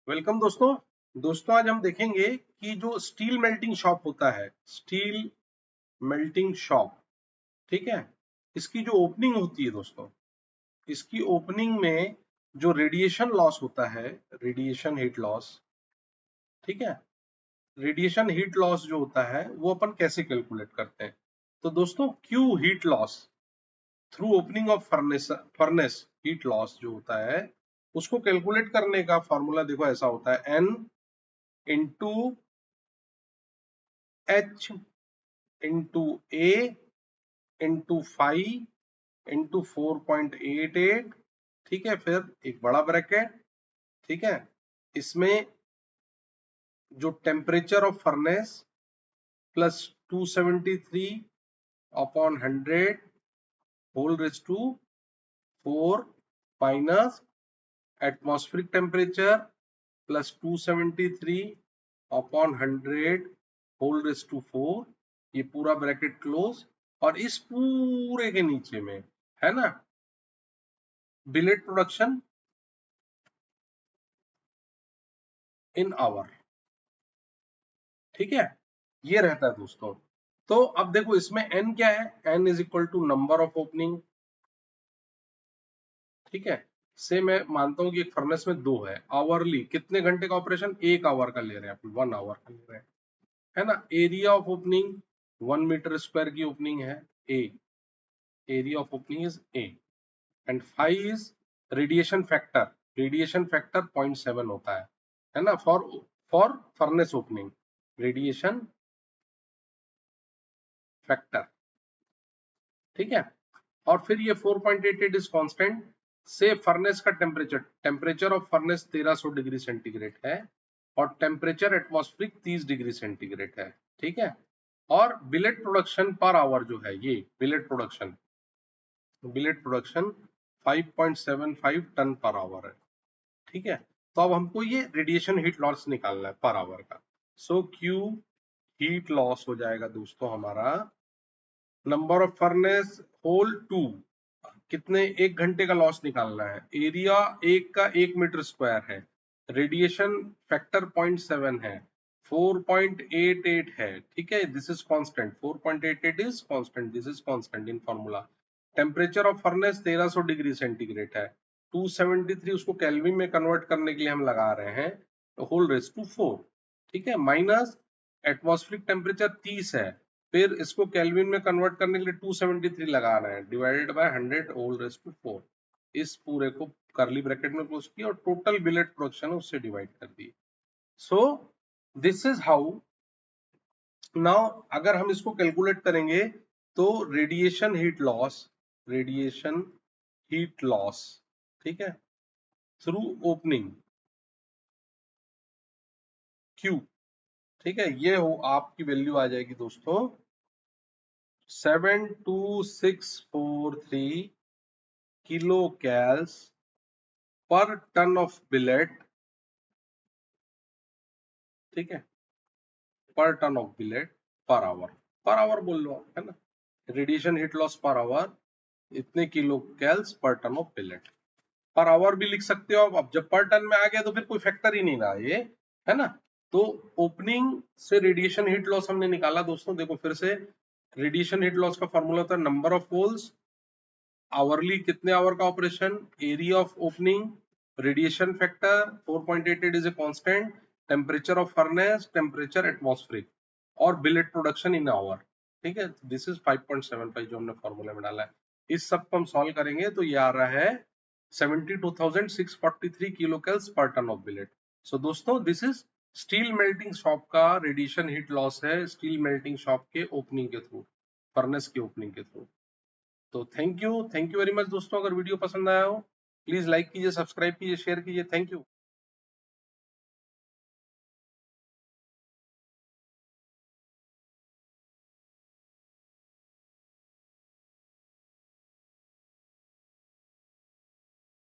Welcome दोस्तों। आज हम देखेंगे कि जो स्टील मेल्टिंग शॉप होता है, स्टील मेल्टिंग शॉप, ठीक है, इसकी जो ओपनिंग होती है दोस्तों, इसकी ओपनिंग में जो रेडिएशन लॉस होता है, रेडिएशन हीट लॉस, ठीक है, रेडिएशन हीट लॉस जो होता है वो अपन कैसे कैलकुलेट करते हैं। तो दोस्तों Q heat loss through opening of furnace heat loss जो होता है उसको कैलकुलेट करने का फॉर्मूला देखो ऐसा होता है, N into H into A into 5 into 4.88, ठीक है, फिर एक बड़ा ब्रैकेट, ठीक है, इसमें जो temperature of furnace plus 273 upon 100 whole raise to 4 minus atmospheric temperature plus 273 upon 100 whole raise to 4, ये पूरा ब्रैकेट क्लोज। और इस पूरे के नीचे में है ना बिलेट प्रोडक्शन इन आवर, ठीक है, ये रहता है दोस्तों। तो अब देखो इसमें n क्या है, n is equal to number of opening, ठीक है, से मैं मानता हूं कि एक फर्नेस में 2 है, आवरली कितने घंटे का ऑपरेशन, 1 आवर का ले रहे हैं अपन, 1 आवर का ले रहे हैं, है ना। Area of opening 1 meter square की ओपनिंग है, A, area of opening is A, and 5 is radiation factor, radiation factor 0.7 होता है ना, for furnace opening, radiation factor, ठीक है। और फिर ये 4.88 इज कांस्टेंट, से फर्नेस का temperature, temperature of furnace 1300 degree centigrade है और टेम्परेचर एटमॉस्फेरिक 30 डिग्री सेंटीग्रेड है, ठीक है। और बिलेट प्रोडक्शन पर आवर जो है, ये billet production 5.75 ton per hour है, ठीक है। तो अब हमको ये रेडिएशन हीट लॉस निकालना है पर आवर का। सो क्यू हीट लॉस हो जाएगा दोस्तों हमारा, नंबर ऑफ फर्नेस होल 2, कितने, 1 घंटे का लॉस निकालना है, एरिया एक का 1 मीटर स्क्वायर है, रेडिएशन फैक्टर 0.7 है, 4.88 है, ठीक है, this is constant, 4.88 is constant, this is constant in formula. Temperature of furnace 1300 degree centigrade है, 273 उसको केल्विन में कन्वर्ट करने के लिए हम लगा रहे हैं, होल रेज टू 4, ठीक है, माइनस एटमॉस्फेरिक टेम्परेचर 30 है, फिर इसको केल्विन में कन्वर्ट करने के लिए 273 लगाना है, divided by 100 whole raise to 4, इस पूरे को करली ब्रैकेट में क्लोज किया और टोटल बिलेट प्रोडक्शन उससे डिवाइड कर दी। So this is how now, अगर हम इसको कैलकुलेट करेंगे तो रेडिएशन हीट लॉस, ठीक है, थ्रू ओपनिंग क्यू, ठीक है, ये हो आपकी वैल्यू आ जाएगी दोस्तों 72643 kilo cals per ton of bill rate, ठीक है, per ton of billet per hour बोल लो, है ना, radiation heat loss per hour इतने kilo cals per ton of billet, per hour भी लिख सकते हो अब जब पर टन में आ गया तो फिर कोई फैक्टर ही नहीं रहा ये, है ना। तो ओपनिंग से रेडिएशन हीट लॉस हमने निकाला दोस्तों, देखो फिर से, रेडिएशन हीट लॉस का फॉर्मूला होता है नंबर ऑफ होल्स, आवरली कितने आवर का operation, area of opening, radiation factor 4.88 is a constant, temperature of furnace, temperature atmospheric, और बिलेट प्रोडक्शन इन आवर, ठीक है, दिस इज 5.75 जो हमने फॉर्मूले में डाला है। इस सब को हम सॉल्व करेंगे तो ये आ रहा है 72,643 kilo cals per ton of billet. So दोस्तों this is steel melting shop का रेडिएशन हीट लॉस है, स्टील मेल्टिंग शॉप के ओपनिंग के थ्रू, फर्नेस के ओपनिंग के थ्रू। तो थैंक यू वेरी मच दोस्तों, अगर वीडियो पसंद आया हो प्लीज लाइक कीजिए, सब्सक्राइब कीजिए, शेयर कीजिए, थैंक यू।